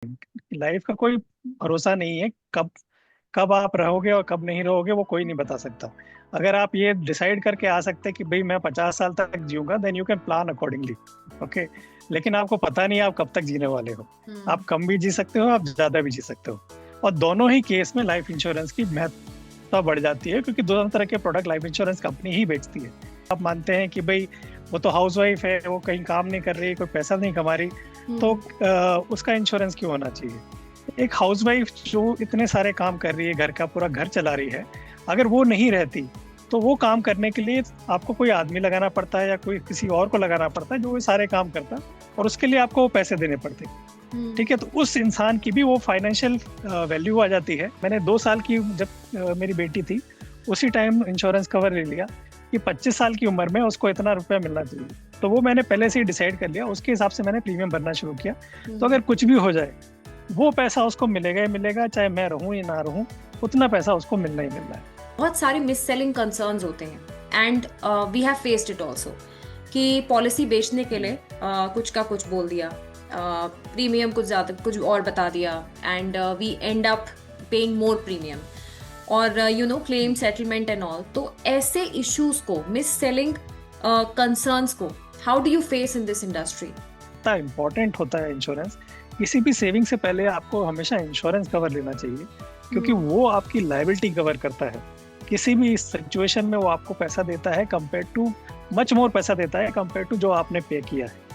Life का कोई भरोसा नहीं है। कब कब आप रहोगे और कब नहीं रहोगे वो कोई नहीं बता सकता। अगर आप ये डिसाइड करके आ सकते हैं कि भाई मैं 50 साल तक जीऊंगा, then you can plan accordingly. Okay. लेकिन आपको पता नहीं आप कब तक जीने वाले हो। आप हम्म। कम भी जी सकते हो, आप ज्यादा भी जी सकते हो। और दोनों ही केस में लाइफ इंश्योरेंस की महत्वता बढ़ जाती है, क्योंकि दोनों तरह के प्रोडक्ट लाइफ इंश्योरेंस कंपनी ही बेचती है। आप मानते हैं कि भाई वो तो हाउस वाइफ है, वो कहीं काम नहीं कर रही, कोई पैसा नहीं कमा रही, तो हम्म। उसका इंश्योरेंस क्यों होना चाहिए? एक हाउसवाइफ जो इतने सारे काम कर रही है, घर का पूरा घर चला रही है, अगर वो नहीं रहती तो वो काम करने के लिए आपको कोई आदमी लगाना पड़ता है या कोई किसी और को लगाना पड़ता है जो वो सारे काम करता है, और उसके लिए आपको वो पैसे देने पड़ते हैं। हम्म। ठीक है, तो उस इंसान की भी वो फाइनेंशियल वैल्यू आ जाती है। मैंने 2 साल की जब मेरी बेटी थी, उसी टाइम इंश्योरेंस कवर ले लिया कि 25 साल की उम्र में उसको इतना रुपया मिलना चाहिए। तो वो मैंने पहले से ही डिसाइड कर लिया, उसके हिसाब से मैंने प्रीमियम भरना शुरू किया। तो हम्म। अगर कुछ भी हो जाए, वो पैसा उसको मिलेगा ही मिलेगा, चाहे मैं रहूं या ना रहूं, उतना पैसा उसको मिलना ही मिलना है। बहुत सारे मिस सेलिंग कंसर्न्स होते हैं and we have faced it also कि पॉलिसी बेचने के लिए कुछ का कुछ बोल दिया, प्रीमियम कुछ ज्यादा कुछ और बता दिया and we end up paying more premium और क्लेम सेटलमेंट एंड ऑल। तो ऐसे इश्यूज को, मिस सेलिंग कंसर्न्स को, how do you face in this industry? इतना इम्पोर्टेंट होता है इंश्योरेंस। किसी भी सेविंग से पहले आपको हमेशा इंश्योरेंस कवर लेना चाहिए, क्योंकि वो आपकी लायबिलिटी कवर करता है। किसी भी सिचुएशन में वो आपको पैसा देता है, कंपेयर टू मच मोर पैसा देता है कंपेयर टू जो आपने पे किया है।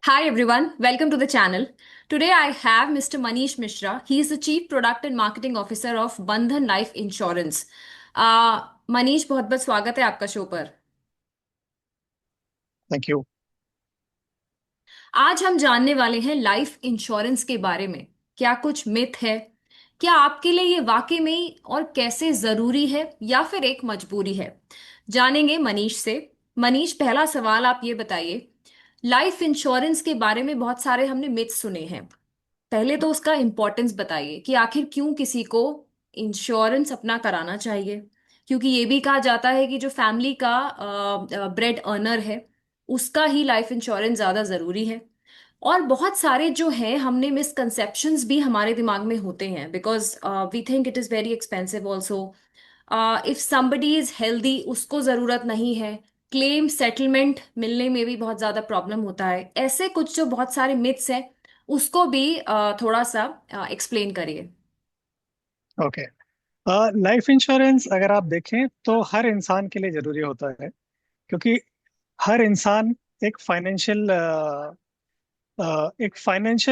Hi everyone, welcome to the channel. Today I have Mr. Manish Mishra. He is the Chief Product and Marketing Officer of Bandhan Life Insurance. Manish, बहुत बहुत स्वागत है आपका शो पर। Thank you. आज हम जानने वाले हैं लाइफ इंश्योरेंस के बारे में। क्या कुछ मिथ है? क्या आपके लिए ये वाकई में ही और कैसे जरूरी है या फिर एक मजबूरी है? जानेंगे मनीष से। मनीष, पहला सवाल आप ये बताइए, लाइफ इंश्योरेंस के बारे में बहुत सारे हमने मिथ सुने हैं। पहले तो उसका इम्पोर्टेंस बताइए कि आखिर क्यों किसी को इंश्योरेंस अपना कराना चाहिए। क्योंकि ये भी कहा जाता है कि जो फैमिली का ब्रेड अर्नर है उसका ही लाइफ इंश्योरेंस ज्यादा जरूरी है। और बहुत सारे जो है हमने मिसकंसेप्शंस भी हमारे दिमाग में होते हैं because we think it is very expensive also. If somebody is healthy उसको जरूरत नहीं है। क्लेम सेटलमेंट मिलने में भी बहुत ज्यादा प्रॉब्लम होता है। ऐसे कुछ जो बहुत सारे मिथ्स हैं उसको भी थोड़ा सा एक्सप्लेन करिए। ओके। लाइफ इंश्योरेंस अगर आप देखें तो हर इंसान के लिए जरूरी होता है, क्योंकि हर इंसान एक फाइनेंशियल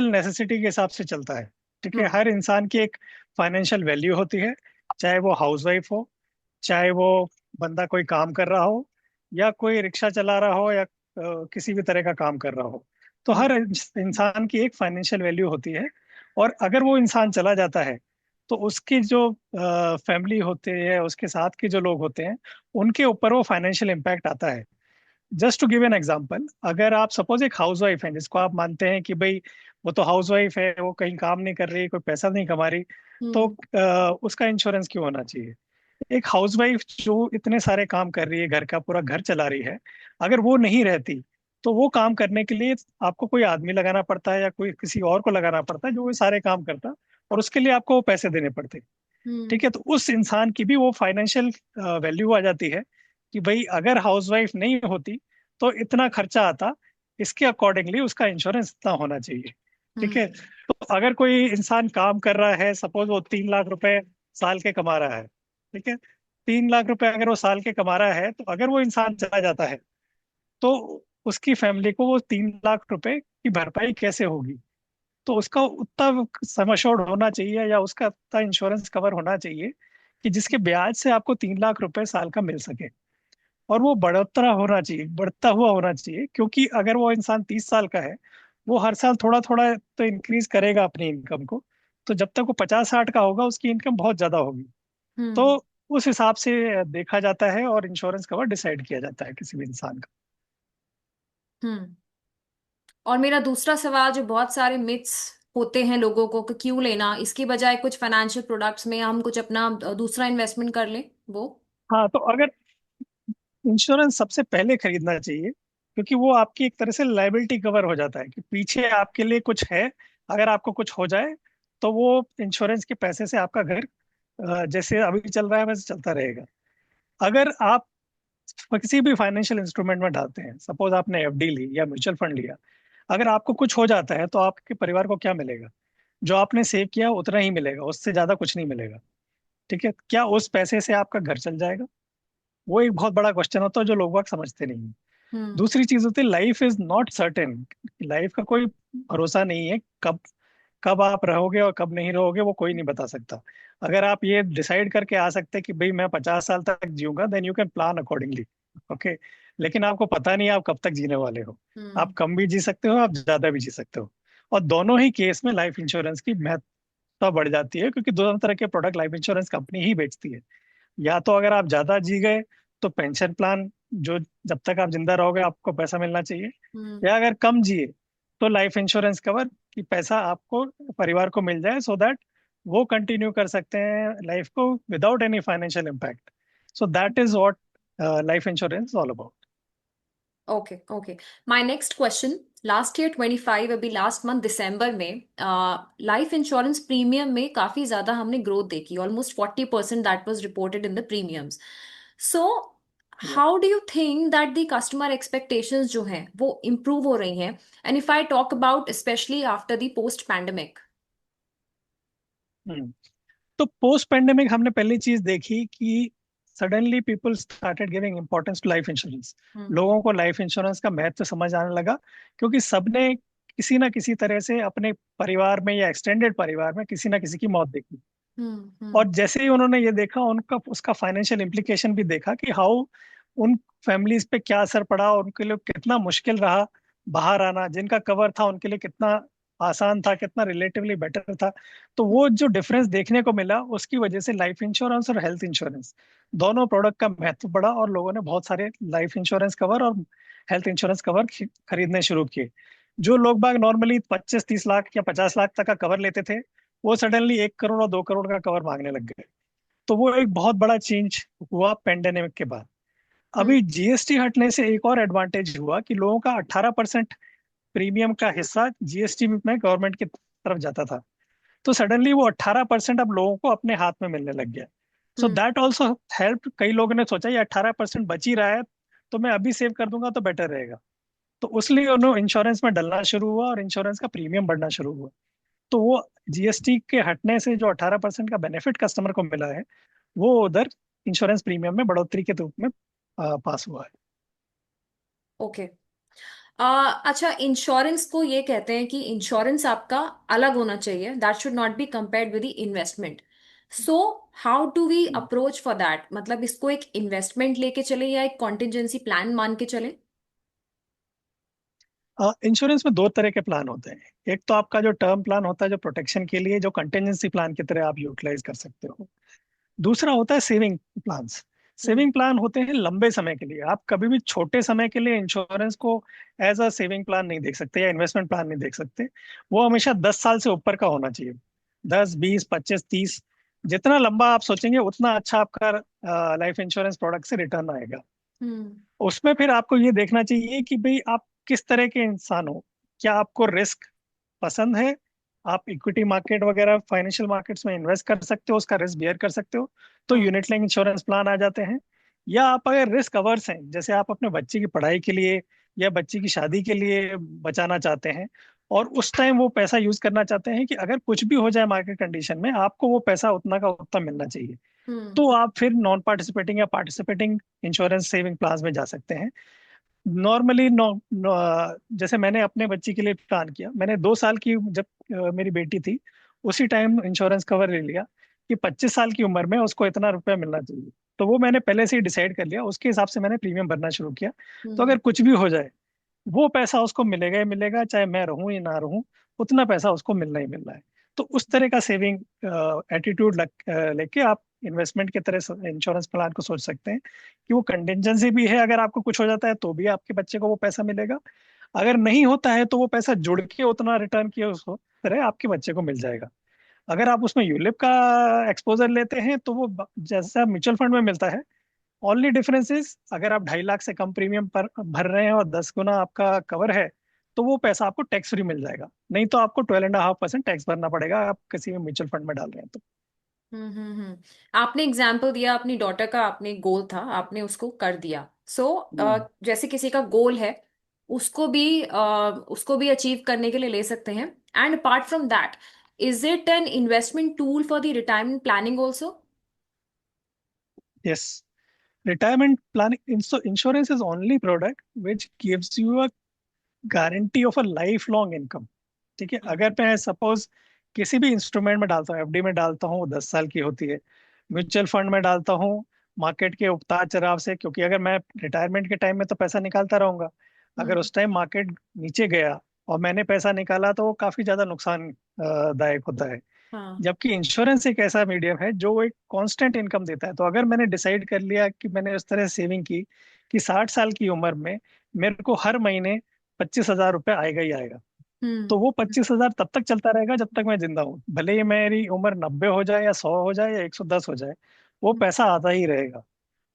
नेसेसिटी के हिसाब से चलता है। ठीक है, हम्म। हर इंसान की एक फाइनेंशियल वैल्यू होती है। चाहे वो हाउसवाइफ हो, चाहे वो बंदा कोई काम कर रहा हो, या कोई रिक्शा चला रहा हो, या किसी भी तरह का काम कर रहा हो, तो हम्म। हर इंसान की एक फाइनेंशियल वैल्यू होती है। और अगर वो इंसान चला जाता है, तो उसकी जो फैमिली होते हैं, उसके साथ के जो लोग होते हैं, उनके ऊपर वो फाइनेंशियल इम्पैक्ट आता है। Just to give an example, अगर आप सपोज एक हाउसवाइफ है जिसको आप मानते हैं कि भाई वो तो हाउसवाइफ है, वो कहीं काम नहीं कर रही, कोई पैसा नहीं कमा रही, तो हम्म। उसका इंश्योरेंस क्यों होना चाहिए? एक हाउसवाइफ जो इतने सारे काम कर रही है, घर का पूरा घर चला रही है, अगर वो नहीं रहती तो वो काम करने के लिए आपको कोई आदमी लगाना पड़ता है या कोई किसी और को लगाना पड़ता है जो वो सारे काम करता है, और उसके लिए आपको वो पैसे देने पड़ते हैं। हम्म। ठीक है, तो उस इंसान की भी वो फाइनेंशियल वैल्यू आ जाती है कि भाई अगर हाउसवाइफ नहीं होती तो इतना खर्चा आता, इसके अकॉर्डिंगली उसका इंश्योरेंस इतना होना चाहिए। ठीक है, हम्म। तो अगर कोई इंसान काम कर रहा है, सपोज वो 3 लाख रुपए साल के कमा रहा है। ठीक है, 3 लाख रुपए अगर वो साल के कमा रहा है, तो अगर वो इंसान चला जाता है, तो उसकी फैमिली को वो 3 लाख रुपए की भरपाई कैसे होगी? तो उसका उतना सम एश्योर्ड होना चाहिए, या उसका उतना इंश्योरेंस कवर होना चाहिए कि जिसके ब्याज से आपको 3 लाख रुपए साल का मिल सके। और वो बढ़ोतरा होना चाहिए, बढ़ता हुआ होना चाहिए, क्योंकि अगर वो इंसान 30 साल का है, वो हर साल थोड़ा थोड़ा तो इंक्रीज करेगा अपनी इनकम को। तो जब तक वो 50-60 का होगा, उसकी इनकम बहुत ज्यादा होगी। तो हम्म। उस हिसाब से देखा जाता है और इंश्योरेंस कवर डिसाइड किया जाता है किसी भी इंसान का। हम्म। और मेरा दूसरा सवाल, जो बहुत सारे मिथ्स होते हैं लोगों को कि क्यों लेना, इसकी बजाय कुछ फाइनेंशियल प्रोडक्ट्स में हम कुछ अपना दूसरा इन्वेस्टमेंट कर लें, वो। हाँ, तो अगर इंश्योरेंस सबसे पहले खरीदना चाहिए क्योंकि वो आपकी एक तरह से लाइबिलिटी कवर हो जाता है कि पीछे आपके लिए कुछ है, अगर आपको कुछ हो जाए तो वो इंश्योरेंस के पैसे से आपका घर जैसे अभी चल रहा है वैसे चलता रहेगा। अगर आप किसी भी फाइनेंशियल इंस्ट्रूमेंट में डालते हैं, सपोज आपने एफडी ली या म्यूचुअल फंड लिया, अगर आपको कुछ हो जाता है तो आपके परिवार को क्या मिलेगा? जो आपने सेव किया उतना ही मिलेगा, उससे ज्यादा कुछ नहीं मिलेगा। ठीक है, क्या उस पैसे से आपका घर चल जाएगा? वो एक बहुत बड़ा क्वेश्चन होता है जो लोग बाग समझते नहीं हैं। हम्म। दूसरी चीज होती है, life is not certain. Life का कोई भरोसा नहीं है, कब कब आप रहोगे और कब नहीं रहोगे वो कोई नहीं बता सकता। अगर आप ये डिसाइड करके आ सकते हैं कि भाई मैं 50 साल तक जीऊंगा, then you can plan accordingly. Okay. लेकिन आपको पता नहीं आप कब तक जीने वाले हो। आप हम्म। कम भी जी सकते हो, आप ज्यादा भी जी सकते हो। और दोनों ही केस में लाइफ इंश्योरेंस की महत्वता बढ़ जाती है, क्योंकि दोनों तरह के प्रोडक्ट लाइफ इंश्योरेंस कंपनी ही बेचती है। या तो अगर आप ज्यादा जी गए तो पेंशन प्लान, जो जब तक आप जिंदा रहोगे आपको पैसा मिलना चाहिए। हम्म। या अगर कम जिए तो लाइफ इंश्योरेंस कवर कि पैसा आपको, परिवार को मिल जाए, सो दैट वो कंटिन्यू कर सकते हैं लाइफ को without any financial impact. So that is what life insurance all about. Okay okay. My next question, last year 25, अभी लास्ट मंथ दिसंबर में लाइफ इंश्योरेंस प्रीमियम में काफी ज्यादा हमने ग्रोथ देखी, almost 40% that was reported in the premiums. So how do you think that the customer expectations जो हैं वो इम्प्रूव हो रही हैं, and if I talk about specially after the post pandemic? तो पोस्ट पेंडेमिक हमने पहली चीज देखी कि suddenly people started giving importance to life insurance. Hmm. लोगों को लाइफ इंश्योरेंस का महत्व समझ आने लगा, क्योंकि सबने किसी ना किसी तरह से अपने परिवार में या एक्सटेंडेड परिवार में किसी ना किसी की मौत देखी। हम्म। और हम्म। जैसे ही उन्होंने ये देखा, उनका उसका फाइनेंशियल इम्प्लीकेशन भी देखा कि हाउ उन फैमिलीज पे क्या असर पड़ा, उनके लिए कितना मुश्किल रहा बाहर आना। जिनका कवर था उनके लिए कितना आसान था, कितना रिलेटिवली बेटर था। तो वो जो डिफरेंस देखने को मिला, उसकी वजह से लाइफ इंश्योरेंस और हेल्थ इंश्योरेंस दोनों प्रोडक्ट का महत्व बढ़ा, और लोगों ने बहुत सारे लाइफ इंश्योरेंस कवर और हेल्थ इंश्योरेंस कवर खरीदने शुरू किए। जो लोग बाग नॉर्मली 25-30 लाख या 50 लाख तक का कवर लेते थे, वो सडनली 1 करोड़ और 2 करोड़ का कवर मांगने लग गए। तो वो एक बहुत बड़ा चेंज हुआ पेंडेमिक के बाद। हम्म। अभी जीएसटी हटने से एक और एडवांटेज हुआ कि लोगों का 18% प्रीमियम का हिस्सा जीएसटी में गवर्नमेंट की तरफ जाता था। तो सडनली वो 18% अब लोगों को अपने हाथ में मिलने लग गया। So hmm. That also help. कई लोगों ने सोचा ये 18% बच ही रहा है, तो मैं अभी सेव कर दूंगा तो बेटर रहेगा। तो उसलिए उन्होंने इंश्योरेंस में डलना शुरू हुआ और इंश्योरेंस का प्रीमियम बढ़ना शुरू हुआ। तो वो जीएसटी के हटने से जो 18% का बेनिफिट कस्टमर को मिला है, वो उधर इंश्योरेंस प्रीमियम में बढ़ोतरी के रूप में पास हुआ है। ओके। अच्छा, इंश्योरेंस को ये कहते हैं कि इंश्योरेंस आपका अलग होना चाहिए, that should not be compared with the investment. So how do we approach for that? मतलब इसको एक इन्वेस्टमेंट लेके चले या एक कॉन्टिजेंसी प्लान मान के चले? इंश्योरेंस में दो तरह के प्लान होते हैं। एक तो आपका जो टर्म प्लान होता है, जो प्रोटेक्शन के लिए, जो कंटिजेंसी प्लान की तरह आप यूटिलाइज कर सकते हो। दूसरा होता है सेविंग प्लान्स। हम्म। सेविंग प्लान होते हैं लंबे समय के लिए। आप कभी भी छोटे समय के लिए इंश्योरेंस को एज अ सेविंग प्लान नहीं देख सकते या इन्वेस्टमेंट प्लान नहीं देख सकते। वो हमेशा 10 साल से ऊपर का होना चाहिए। 10, 20, 25, 30, जितना लंबा आप सोचेंगे उतना अच्छा आपका लाइफ इंश्योरेंस प्रोडक्ट से रिटर्न आएगा। हम्म। उसमें फिर आपको ये देखना चाहिए कि भाई आप किस तरह के इंसान हो। क्या आपको रिस्क पसंद है? आप इक्विटी मार्केट वगैरह फाइनेंशियल मार्केट्स में इन्वेस्ट कर सकते हो, उसका रिस्क बियर कर सकते हो, तो हाँ। यूनिट लिंक इंश्योरेंस प्लान आ जाते हैं। या आप अगर रिस्क अवर्स हैं, जैसे आप अपने बच्चे की पढ़ाई के लिए या बच्चे की शादी के लिए बचाना चाहते हैं, और उस टाइम वो पैसा यूज करना चाहते हैं कि अगर कुछ भी हो जाए मार्केट कंडीशन में, आपको वो पैसा उतना का उतना मिलना चाहिए, हम्म। तो आप फिर नॉन पार्टिसिपेटिंग या पार्टिसिपेटिंग इंश्योरेंस सेविंग प्लान में जा सकते हैं। नॉर्मली जैसे मैंने अपने बच्ची के लिए प्लान किया, मैंने 2 साल की जब मेरी बेटी थी, उसी टाइम इंश्योरेंस कवर ले लिया कि 25 साल की उम्र में उसको इतना रुपया मिलना चाहिए। तो वो मैंने पहले से ही डिसाइड कर लिया, उसके हिसाब से मैंने प्रीमियम भरना शुरू किया। तो हम्म। अगर कुछ भी हो जाए, वो पैसा उसको मिलेगा ही मिलेगा, चाहे मैं रहूं या ना रहूं, उतना पैसा उसको मिलना ही मिलना है। तो उस तरह का सेविंग एटीट्यूड लेके आप इन्वेस्टमेंट की तरह इंश्योरेंस प्लान को सोच सकते हैं कि वो कंटिजेंसी भी है, अगर आपको कुछ हो जाता है तो भी आपके बच्चे को वो पैसा मिलेगा। अगर नहीं होता है तो वो पैसा जुड़ के उतना रिटर्न किया उसको तरह आपके बच्चे को मिल जाएगा। अगर आप उसमें यूलिप का एक्सपोजर लेते हैं तो वो जैसा म्यूचुअल फंड में मिलता है, ओनली डिफरेंस इज अगर आप 2.5 लाख से कम प्रीमियम पर भर रहे हैं और 10 गुना आपका कवर है, तो वो पैसा आपको टैक्स फ्री मिल जाएगा। नहीं तो आपको 12.5% टैक्स भरना पड़ेगा, आप किसी भी म्यूचुअल फंड में डाल रहे हैं तो। आपने एग्जाम्पल दिया अपनी डॉटर का, आपने गोल था, आपने उसको कर दिया। सो हम्म। जैसे किसी का गोल है, उसको भी अचीव करने के लिए ले सकते हैं। And apart from that, is it an investment tool for the retirement planning also? Yes, retirement planning insurance is only product which gives you a guarantee of a life long income. ठीक है, हम्म। अगर मैं suppose किसी भी instrument में डालता हूँ, FD में डालता हूँ, 10 साल की होती है। म्यूचुअल फंड में डालता हूँ, मार्केट के उतार चढ़ाव से, क्योंकि अगर मैं रिटायरमेंट के टाइम में तो पैसा निकालता रहूंगा, अगर हम्म। उस टाइम मार्केट नीचे गया और मैंने पैसा निकाला तो वो काफी ज्यादा नुकसान दायक होता है। हाँ। जबकि इंश्योरेंस एक ऐसा मीडियम है जो एक कांस्टेंट इनकम देता है। तो अगर मैंने डिसाइड कर लिया कि मैंने उस तरह सेविंग की कि 60 साल की उम्र में मेरे को हर महीने 25,000 रुपये आएगा ही आएगा, हम्म। तो वो 25,000 तब तक चलता रहेगा जब तक मैं जिंदा हूँ, भले ही मेरी उम्र 90 हो जाए या 100 हो जाए या 110 हो जाए, वो पैसा आता ही रहेगा।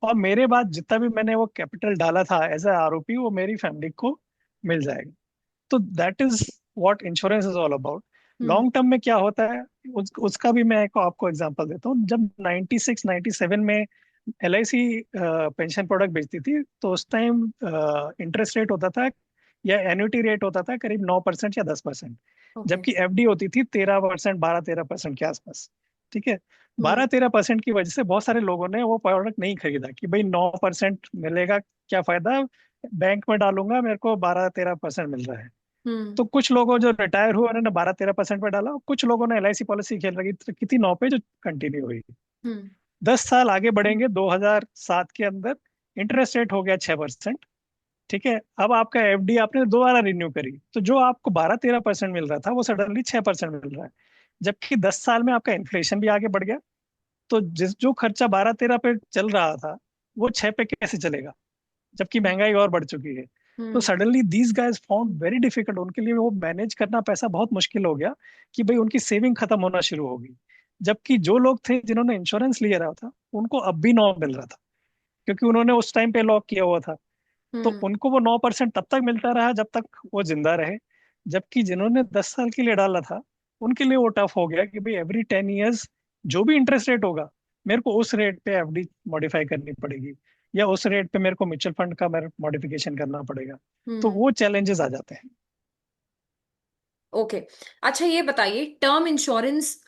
और मेरे बाद जितना भी मैंने वो कैपिटल डाला था एज ए आरओपी, वो मेरी फैमिली को मिल जाएगा। तो that is what insurance is all about. Hmm. Long term में क्या होता है, उसका भी मैं आपको एग्जांपल देता हूँ। जब 96 97 में L I C pension product बेचती थी, तो उस टाइम इंटरेस्ट रेट होता था या एन्युटी रेट होता था करीब 9% या 10%। ओके। जबकि एफडी होती थी 13%, 12-13% के आसपास। ठीक है, हम्म। 12-13% की वजह से बहुत सारे लोगों ने वो प्रोडक्ट नहीं खरीदा कि भाई 9% मिलेगा, क्या फायदा, बैंक में डालूंगा मेरे को 12-13% मिल रहा है। हम्म। तो कुछ लोगों जो रिटायर हुए उन्होंने 12-13% पे डाला, और कुछ लोगों ने एलआईसी पॉलिसी खेल रखी की थी 9 पे, जो कंटिन्यू हुई। हम्म। 10 साल आगे बढ़ेंगे, 2007 के अंदर इंटरेस्ट रेट हो गया 6%। ठीक है, अब आपका एफडी आपने दोबारा रिन्यू करी, तो जो आपको 12-13% मिल रहा था वो सडनली 6% मिल रहा है। जबकि 10 साल में आपका इन्फ्लेशन भी आगे बढ़ गया, तो जिस जो खर्चा 12-13 पे चल रहा था वो 6 पे कैसे चलेगा, जबकि महंगाई और बढ़ चुकी है। तो hmm. Suddenly these guys found very difficult, उनके लिए वो मैनेज करना पैसा बहुत मुश्किल हो गया कि भाई उनकी सेविंग खत्म होना शुरू होगी। जबकि जो लोग थे जिन्होंने इंश्योरेंस लिया रहा था उनको अब भी 9 मिल रहा था, क्योंकि उन्होंने उस टाइम पे लॉक किया हुआ था। तो हम्म। उनको वो 9% तब तक मिलता रहा जब तक वो जिंदा रहे। जबकि जिन्होंने 10 साल के लिए डाला था उनके लिए वो टफ हो गया कि भाई एवरी 10 ईयर्स जो भी इंटरेस्ट रेट होगा, मेरे को उस रेट पे एफडी मॉडिफाई करनी पड़ेगी, या उस रेट पे मेरे को म्यूचुअल फंड का मेरे मॉडिफिकेशन करना पड़ेगा। तो हम्म। वो चैलेंजेस आ जाते हैं। ओके। अच्छा, ये बताइए, टर्म इंश्योरेंस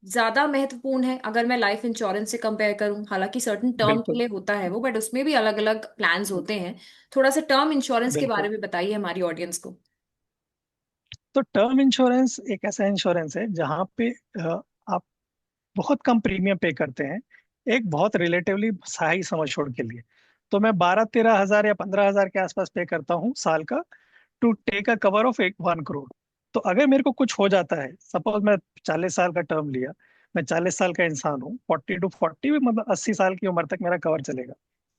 ज्यादा महत्वपूर्ण है अगर मैं लाइफ इंश्योरेंस से कंपेयर करूं? हालांकि सर्टेन टर्म के बिल्कुल। लिए होता है वो, बट उसमें भी अलग अलग प्लान्स होते हैं। थोड़ा सा टर्म इंश्योरेंस के बारे बिल्कुल। में बताइए हमारी ऑडियंस को। तो टर्म इंश्योरेंस एक ऐसा इंश्योरेंस है जहाँ पे आप बहुत कम प्रीमियम पे करते हैं, एक बहुत रिलेटिवली सही सम एश्योर्ड के लिए। तो मैं 12-13 हजार या 15 हजार के आसपास पे करता हूँ साल का, to take a cover of 1 crore. तो अगर मेरे को कुछ हो जाता है, सपोज मैं 40 साल का टर्म लिया, मैं 40 साल का इंसान हूँ, 40 to 40 मतलब 80 साल की उम्र तक मेरा कवर चलेगा।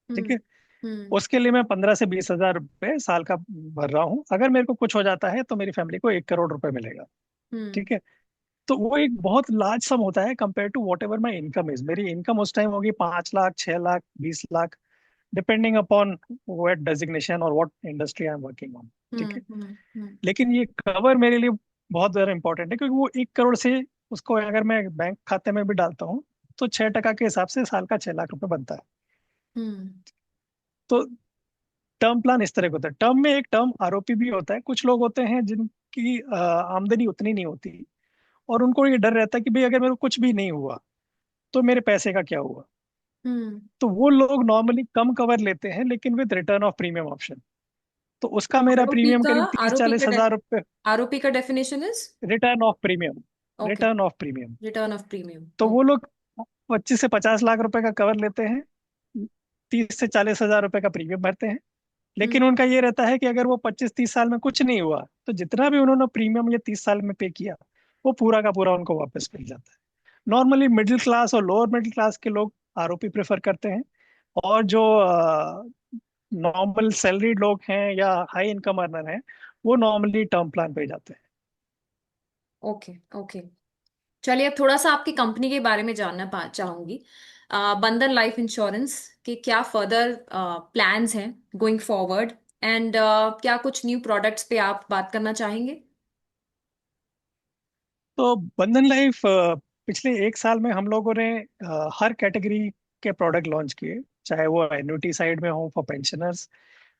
ठीक हम्म। है, हम्म। उसके लिए मैं 15 से 20 हजार रुपये साल का भर रहा हूँ। अगर मेरे को कुछ हो जाता है तो मेरी फैमिली को 1 करोड़ रुपए मिलेगा। हम्म। ठीक है, तो वो एक बहुत लार्ज सम होता है compare to whatever my income is. मेरी इनकम उस टाइम होगी 5 lakh, 6 lakh, 20 lakh, depending upon what designation और what industry I am working on. ठीक हम्म। है, हम्म। लेकिन ये कवर मेरे लिए बहुत ज्यादा इंपॉर्टेंट है, क्योंकि वो 1 करोड़ से, उसको अगर मैं बैंक खाते में भी डालता हूँ तो 6% के हिसाब से साल का 6 लाख रुपए बनता है। हम्म। तो टर्म प्लान इस तरह का होता है। टर्म में एक टर्म आरओपी भी होता है। कुछ लोग होते हैं जिनकी आमदनी उतनी नहीं होती, और उनको ये डर रहता है कि भाई अगर मेरे को कुछ भी नहीं हुआ तो मेरे पैसे का क्या हुआ। हम्म। तो वो लोग नॉर्मली कम कवर लेते हैं लेकिन with return of premium option. तो उसका मेरा आरओपी प्रीमियम का करीब तीस आरओपी चालीस का हजार रुपये आरओपी का definition is? Return of premium. Okay. Return of premium. Return of premium. तो वो ओके। लोग 25 से 50 लाख रुपए का कवर लेते हैं, 30 से 40 हजार रुपए का प्रीमियम भरते हैं। हम्म। लेकिन उनका ये रहता है कि अगर वो 25-30 साल में कुछ नहीं हुआ तो जितना भी उन्होंने प्रीमियम ये 30 साल में पे किया वो पूरा का पूरा उनको वापस मिल जाता है। नॉर्मली मिडिल क्लास और लोअर मिडिल क्लास के लोग आरओपी प्रेफर करते हैं, और जो नॉर्मल सैलरीड लोग हैं या हाई इनकम अर्नर हैं वो नॉर्मली टर्म प्लान पे जाते हैं। ओके। ओके। चलिए, अब थोड़ा सा आपकी कंपनी के बारे में जानना चाहूंगी। बंधन लाइफ इंश्योरेंस के क्या फर्दर प्लान्स हैं गोइंग फॉरवर्ड, एंड क्या कुछ न्यू प्रोडक्ट्स पे आप बात करना चाहेंगे? तो बंधन लाइफ पिछले एक साल में हम लोगों ने हर कैटेगरी के प्रोडक्ट लॉन्च किए, चाहे वो एन्युटी साइड में हो फॉर पेंशनर्स,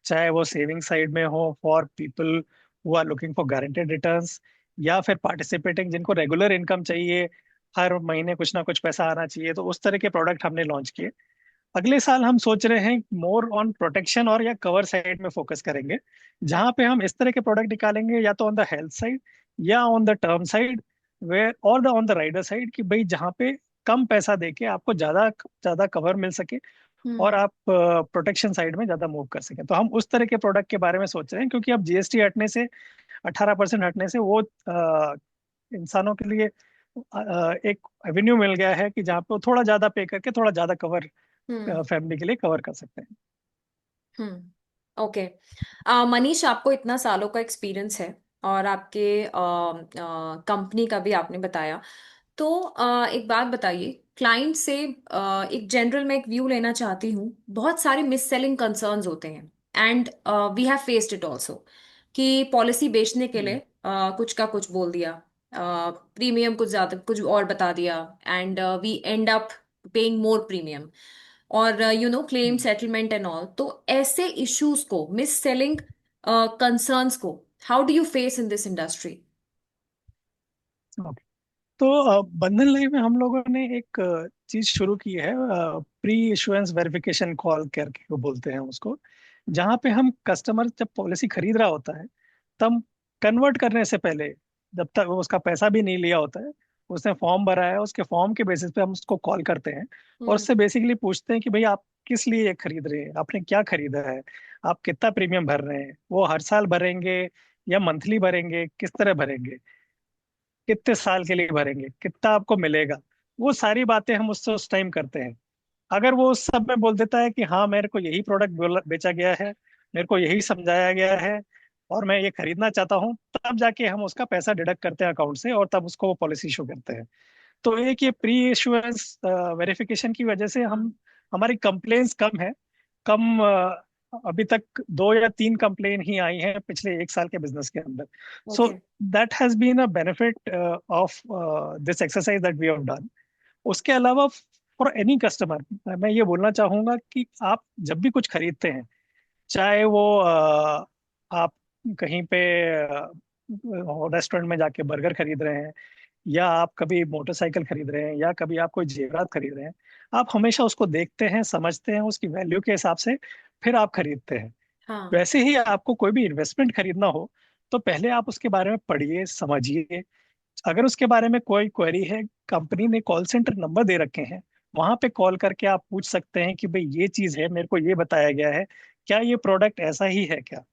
चाहे वो सेविंग साइड में हो for people who are looking for guaranteed returns, या फिर पार्टिसिपेटिंग जिनको रेगुलर इनकम चाहिए, हर महीने कुछ ना कुछ पैसा आना चाहिए, तो उस तरह के प्रोडक्ट हमने लॉन्च किए। अगले साल हम सोच रहे हैं मोर ऑन प्रोटेक्शन और या कवर साइड में फोकस करेंगे, जहां पे हम इस तरह के प्रोडक्ट निकालेंगे, या तो ऑन द हेल्थ साइड या on the term side, where और the on the rider side, कि भाई जहाँ पे कम पैसा देके आपको ज्यादा ज्यादा कवर मिल सके और हम्म। आप प्रोटेक्शन साइड में ज्यादा मूव कर सकें। तो हम उस तरह के प्रोडक्ट के बारे में सोच रहे हैं, क्योंकि अब जीएसटी हटने से, 18% हटने से, वो इंसानों के लिए एक एवेन्यू मिल गया है कि जहाँ पे वो थोड़ा ज्यादा पे करके थोड़ा ज्यादा कवर हम्म। फैमिली के लिए कवर कर सकते हैं। हम्म। ओके। मनीष, आपको इतना सालों का एक्सपीरियंस है और आपके कंपनी का भी आपने बताया, तो एक बात बताइए, क्लाइंट से एक जनरल में एक व्यू लेना चाहती हूँ। बहुत सारे मिस सेलिंग कंसर्न्स होते हैं, and we have faced it also, कि पॉलिसी बेचने के लिए हम्म, कुछ का कुछ बोल दिया, प्रीमियम कुछ ज्यादा कुछ और बता दिया, and we end up paying more premium, और claim hmm, settlement and all. तो ऐसे इश्यूज को, मिस सेलिंग कंसर्न्स को, how do you face in this industry? Okay. तो बंधन लाइफ में हम लोगों ने एक चीज शुरू की है, प्री इश्योरेंस वेरिफिकेशन कॉल करके वो बोलते हैं उसको, जहाँ पे हम कस्टमर जब पॉलिसी खरीद रहा होता है, तब कन्वर्ट करने से पहले, जब तक वो उसका पैसा भी नहीं लिया होता है, उसने फॉर्म भरा है, उसके फॉर्म के बेसिस पे हम उसको कॉल करते हैं और हम्म। उससे बेसिकली पूछते हैं कि भाई आप किस लिए ये खरीद रहे हैं, आपने क्या खरीदा है, आप कितना प्रीमियम भर रहे हैं, वो हर साल भरेंगे या मंथली भरेंगे, किस तरह भरेंगे, कितने साल के लिए भरेंगे, कितना आपको मिलेगा। वो सारी बातें हम उससे उस टाइम करते हैं। अगर वो उस सब में बोल देता है कि हाँ मेरे को यही प्रोडक्ट बेचा गया है, मेरे को यही समझाया गया है और मैं ये खरीदना चाहता हूँ, तब जाके हम उसका पैसा डिडक्ट करते हैं अकाउंट से और तब उसको वो पॉलिसी इशू करते हैं। तो एक ये प्री इश्योरेंस वेरिफिकेशन की वजह से हम, हमारी कंप्लेन्स कम है। कम अभी तक 2 या 3 कंप्लेन ही आई हैं पिछले एक साल के बिजनेस के अंदर। So okay. That has been a benefit of this exercise that we have done. उसके अलावा फॉर एनी कस्टमर मैं ये बोलना चाहूंगा कि आप जब भी कुछ खरीदते हैं, चाहे वो आप कहीं पे रेस्टोरेंट में जाके बर्गर खरीद रहे हैं, या आप कभी मोटरसाइकिल खरीद रहे हैं, या कभी आप कोई जेवरात खरीद रहे हैं, आप हमेशा उसको देखते हैं, समझते हैं, उसकी वैल्यू के हिसाब से फिर आप खरीदते हैं। हाँ। वैसे ही आपको कोई भी इन्वेस्टमेंट खरीदना हो, तो पहले आप उसके बारे में पढ़िए, समझिए। अगर उसके बारे में कोई क्वेरी है, कंपनी ने कॉल सेंटर नंबर दे रखे हैं, वहां पे कॉल करके आप पूछ सकते हैं कि भाई ये चीज है, मेरे को ये बताया गया है, क्या ये प्रोडक्ट ऐसा ही है क्या।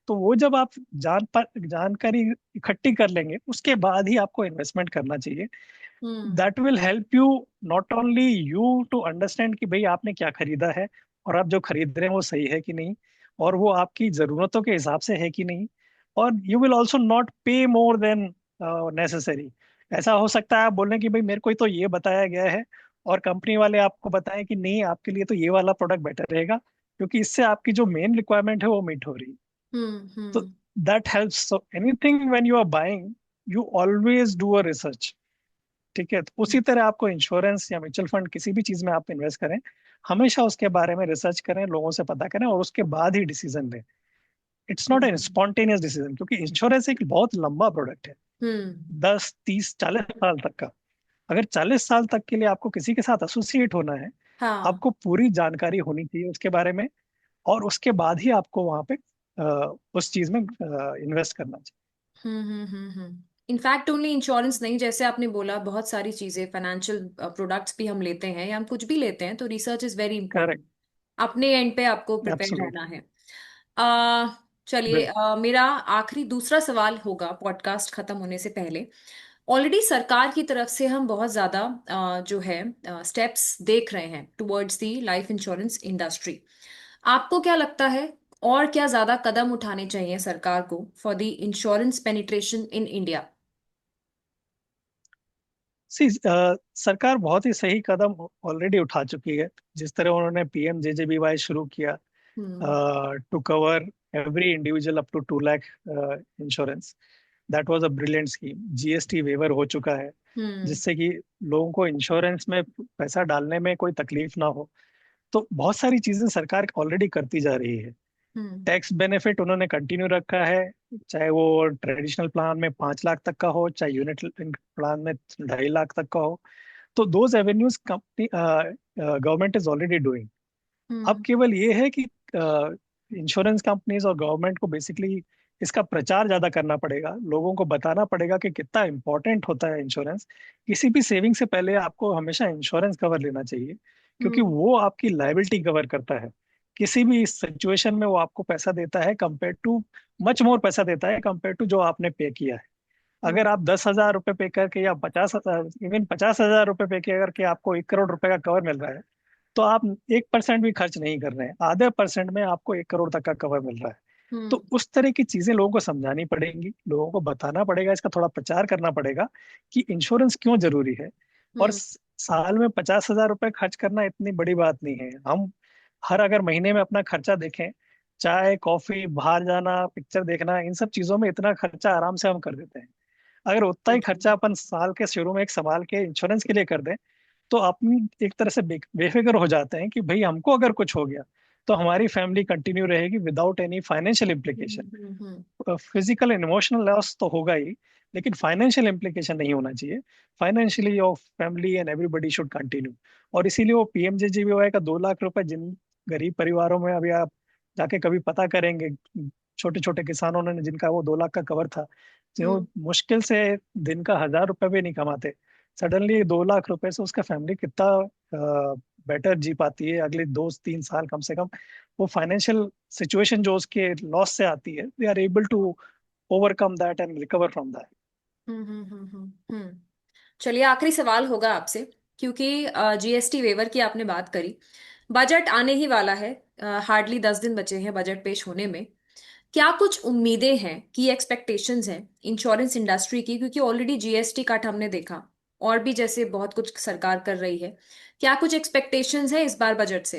तो वो जब आप जानकारी इकट्ठी कर लेंगे, उसके बाद ही आपको इन्वेस्टमेंट करना चाहिए। Hmm. That will help you, not only you to understand कि भाई आपने क्या खरीदा है और आप जो खरीद रहे हैं वो सही है कि नहीं, और वो आपकी जरूरतों के हिसाब से है कि नहीं, और यू विल ऑल्सो नॉट पे मोर देन नेसेसरी। ऐसा हो सकता है आप बोलें कि भाई मेरे को तो ये बताया गया है, और कंपनी वाले आपको बताएं कि नहीं, आपके लिए तो ये वाला प्रोडक्ट बेटर रहेगा, क्योंकि इससे आपकी जो मेन रिक्वायरमेंट है वो मीट हो रही है। हम्म। तो hmm. That helps. So anything when you are buying, you always do a research. ठीक है, तो उसी तरह आपको इंश्योरेंस या म्यूचुअल फंड किसी भी चीज में आप इन्वेस्ट करें, हमेशा उसके बारे में रिसर्च करें, लोगों से पता करें और उसके बाद ही डिसीजन लें। It's not a hmm. Spontaneous decision, क्योंकि इंश्योरेंस एक बहुत लंबा प्रोडक्ट है, हम्म। 10 30 40 साल तक का। अगर 40 साल तक के लिए आपको किसी के साथ एसोसिएट होना है, हाँ। आपको पूरी जानकारी होनी चाहिए उसके बारे में, और उसके बाद ही आपको वहां पे उस चीज में इन्वेस्ट करना चाहिए। इनफैक्ट ओनली इंश्योरेंस नहीं, जैसे आपने बोला, बहुत सारी चीजें, फाइनेंशियल प्रोडक्ट्स भी हम लेते हैं या हम कुछ भी लेते हैं, तो research is very important. Correct. अपने एंड पे आपको प्रिपेयर एब्सोल्युटली। रहना है। अ, चलिए, बिल्कुल। मेरा आखिरी दूसरा सवाल होगा पॉडकास्ट खत्म होने से पहले। ऑलरेडी सरकार की तरफ से हम बहुत ज्यादा जो है स्टेप्स देख रहे हैं towards the life insurance industry. आपको क्या लगता है, और क्या ज्यादा कदम उठाने चाहिए सरकार को for the insurance penetration in India? See सरकार बहुत ही सही कदम ऑलरेडी उठा चुकी है। जिस तरह उन्होंने PMJJBY शुरू किया hmm. To cover every individual up to 2 lakh insurance, that was a brilliant scheme. GST waiver हो चुका है, हम्म। जिससे कि लोगों को इंश्योरेंस में पैसा डालने में कोई तकलीफ ना हो। तो बहुत सारी चीजें सरकार ऑलरेडी करती जा रही है। हम्म। टैक्स बेनिफिट उन्होंने कंटिन्यू रखा है, चाहे वो ट्रेडिशनल प्लान में 5 लाख तक का हो, चाहे यूनिट प्लान में 2.5 लाख तक का हो। तो those avenues company government is already doing. अब हम्म। केवल ये है कि इंश्योरेंस कंपनीज और गवर्नमेंट को बेसिकली इसका प्रचार ज्यादा करना पड़ेगा, लोगों को बताना पड़ेगा कि कितना इंपॉर्टेंट होता है इंश्योरेंस। किसी भी सेविंग से पहले आपको हमेशा इंश्योरेंस कवर लेना चाहिए, क्योंकि हम्म। वो आपकी लायबिलिटी कवर करता है। किसी भी सिचुएशन में वो आपको पैसा देता है, कंपेयर टू मच मोर पैसा देता है कंपेयर टू जो आपने पे किया है। हम्म। अगर आप 10,000 रुपये पे करके या 50,000, इवन 50,000 रुपये पे करके आपको 1 करोड़ रुपए का कवर मिल रहा है, तो आप 1% भी खर्च नहीं कर रहे हैं, आधे परसेंट में आपको 1 करोड़ तक का कवर मिल रहा है। हम्म। तो उस तरह की चीजें लोगों को समझानी पड़ेंगी, लोगों को बताना पड़ेगा, इसका थोड़ा प्रचार करना पड़ेगा कि इंश्योरेंस क्यों जरूरी है। और हम्म। साल में 50,000 रुपये खर्च करना इतनी बड़ी बात नहीं है। हम हर अगर महीने में अपना खर्चा देखें, चाय कॉफी बाहर जाना पिक्चर देखना, इन सब चीजों में इतना खर्चा आराम से हम कर देते हैं। अगर उतना ही बिल्कुल। खर्चा अपन साल के शुरू में एक संभाल के इंश्योरेंस के लिए कर दें, तो अपनी एक तरह से बेफिक्र हो जाते हैं कि भाई हमको अगर कुछ हो गया तो हमारी फैमिली कंटिन्यू रहेगी without any financial implication. Hmm. Physical and emotional loss तो होगा ही, लेकिन फाइनेंशियल इम्प्लीकेशन नहीं होना चाहिए। Financially your family and everybody should continue. और इसीलिए वो PMJJBY का 2 लाख रुपए जिन गरीब परिवारों में, अभी आप जाके कभी पता करेंगे, छोटे छोटे किसानों ने जिनका वो 2 लाख का कवर था, जो हम्म। मुश्किल से दिन का 1,000 रुपए भी नहीं कमाते, सडनली 2 लाख रुपए से उसका फैमिली कितना बेटर जी पाती है अगले 2-3 साल कम से कम। वो फाइनेंशियल सिचुएशन जो उसके लॉस से आती है, they are able to overcome that and recover from that. चलिए, आखिरी सवाल होगा आपसे, क्योंकि GST वेवर की आपने बात करी। बजट आने ही वाला है, हार्डली 10 दिन बचे हैं बजट पेश होने में। क्या कुछ उम्मीदें हैं, की एक्सपेक्टेशंस हैं इंश्योरेंस इंडस्ट्री की, क्योंकि ऑलरेडी GST कट हमने देखा, और भी जैसे बहुत कुछ सरकार कर रही है। क्या कुछ एक्सपेक्टेशंस है इस बार बजट से?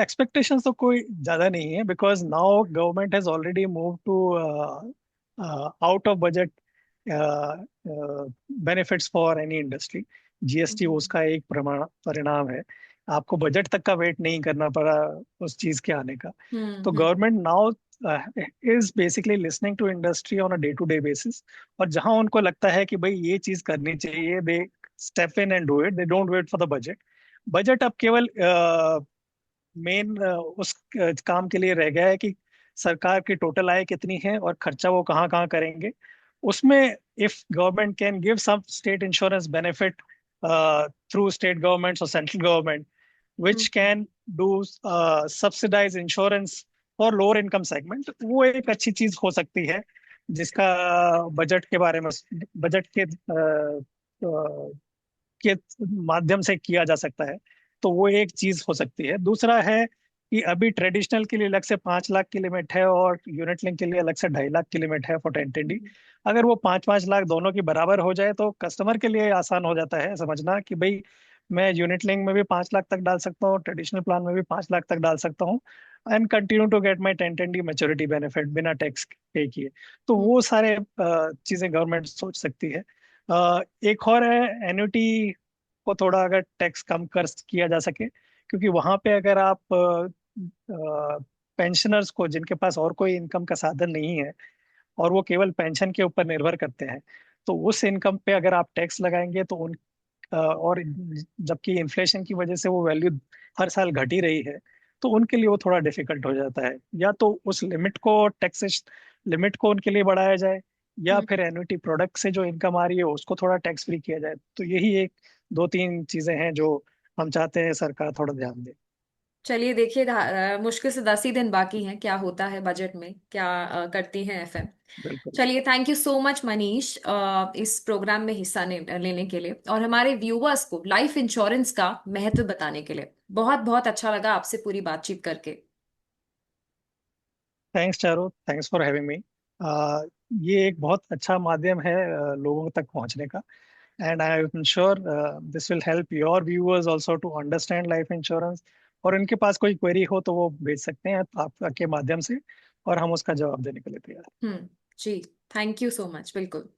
एक्सपेक्टेशंस तो कोई ज्यादा नहीं है, because now government has already move to out of budget benefits for any industry. GST hmm. उसका एक परिणाम है। आपको बजट तक का वेट नहीं करना पड़ा उस चीज के आने का। तो hmm. Government now is basically listening to industry on a day to day basis. और जहां उनको लगता है कि भाई ये चीज करनी चाहिए, they step in and do it, they don't wait for the budget. Budget अब केवल मेन उस काम के लिए रह गया है कि सरकार की टोटल आय कितनी है और खर्चा वो कहाँ कहाँ करेंगे। उसमें if government can give some state insurance benefit through state governments और central government which hmm. can do subsidize insurance for lower income segment, वो एक अच्छी चीज हो सकती है, जिसका बजट के बारे में, बजट के माध्यम से किया जा सकता है। तो वो एक चीज हो सकती है। दूसरा है कि अभी ट्रेडिशनल के लिए अलग से 5 लाख की लिमिट है और यूनिट लिंक के लिए अलग से 2.5 लाख की लिमिट है फॉर 10 10D। अगर वो 5-5 लाख दोनों की बराबर हो जाए तो कस्टमर के लिए आसान हो जाता है समझना कि भाई मैं यूनिट लिंक में भी 5 लाख तक डाल सकता हूँ, ट्रेडिशनल प्लान में भी 5 लाख तक डाल सकता हूँ, and continue to get my 10 10D maturity benefit बिना टैक्स पे किए। तो हम्म। वो सारे चीजें गवर्नमेंट सोच सकती है। एक और है एन्युटी को थोड़ा अगर टैक्स कम कर किया जा सके, क्योंकि वहां पे अगर आप पेंशनर्स को जिनके पास और कोई इनकम का साधन नहीं है और वो केवल पेंशन के ऊपर निर्भर करते हैं, तो उस इनकम पे अगर आप टैक्स लगाएंगे तो उन और जबकि इन्फ्लेशन की वजह से वो वैल्यू हर साल घट ही रही है, तो उनके लिए वो थोड़ा डिफिकल्ट हो जाता है। या तो उस लिमिट को, टैक्सेस लिमिट को उनके लिए बढ़ाया जाए, या हम्म। फिर एन्युटी प्रोडक्ट से जो इनकम आ रही है उसको थोड़ा टैक्स फ्री किया जाए। तो यही एक 2-3 चीजें हैं जो हम चाहते हैं सरकार थोड़ा ध्यान दे। चलिए देखिए, मुश्किल से 10 ही दिन बाकी हैं, क्या होता है बजट में, क्या करती है FM। बिल्कुल। चलिए, thank you so much Manish, इस प्रोग्राम में हिस्सा लेने के लिए, और हमारे व्यूअर्स को लाइफ इंश्योरेंस का महत्व बताने के लिए। बहुत बहुत अच्छा लगा आपसे पूरी बातचीत करके। थैंक्स चारो, थैंक्स फॉर हैविंग मी। ये एक बहुत अच्छा माध्यम है लोगों तक पहुंचने का। And I am sure this will help your viewers also to understand life insurance. और उनके पास कोई क्वेरी हो तो वो भेज सकते हैं आपके माध्यम से, और हम उसका जवाब देने के लिए तैयार हैं। जी, थैंक यू सो मच, बिल्कुल।